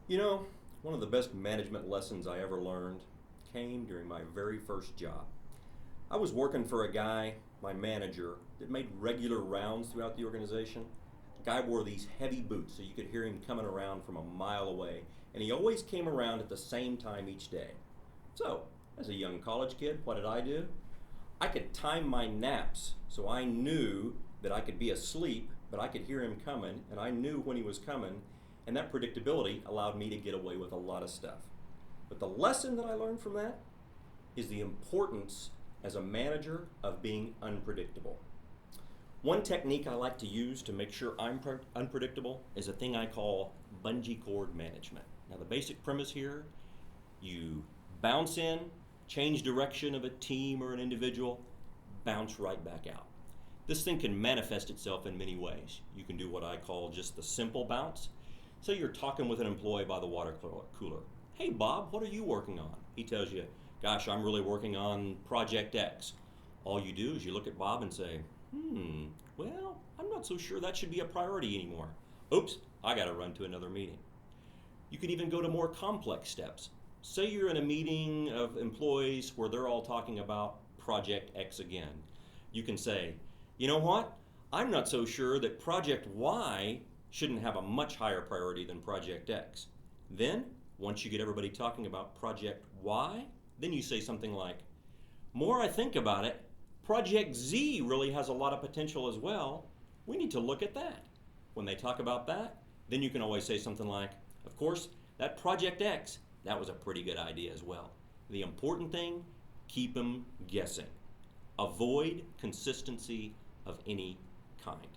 You know, one of the best management lessons I ever learned came during my very first job. I was working for a guy, my manager, that made regular rounds throughout the organization. The guy wore these heavy boots so you could hear him coming around from a mile away, and he always came around at the same time each day. So, as a young college kid, what did I do? I could time my naps so I knew that I could be asleep, but I could hear him coming, and I knew when he was coming, and that predictability allowed me to get away with a lot of stuff. But the lesson that I learned from that is the importance as a manager of being unpredictable. One technique I like to use to make sure I'm unpredictable is a thing I call bungee cord management. Now, the basic premise here, you bounce in, change direction of a team or an individual, bounce right back out. This thing can manifest itself in many ways. You can do what I call just the simple bounce. Say you're talking with an employee by the water cooler. Hey Bob, what are you working on? He tells you, gosh, I'm really working on Project X. All you do is you look at Bob and say, well, I'm not so sure that should be a priority anymore. Oops, I gotta run to another meeting. You can even go to more complex steps. Say you're in a meeting of employees where they're all talking about Project X again. You can say, you know what? I'm not so sure that Project Y shouldn't have a much higher priority than Project X. Then, once you get everybody talking about Project Y, then you say something like, more I think about it, Project Z really has a lot of potential as well. We need to look at that. When they talk about that, then you can always say something like, of course, that Project X, that was a pretty good idea as well. The important thing, keep them guessing. Avoid consistency of any kind.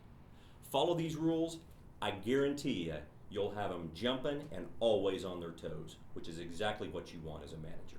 Follow these rules, I guarantee you'll have them jumping and always on their toes, which is exactly what you want as a manager.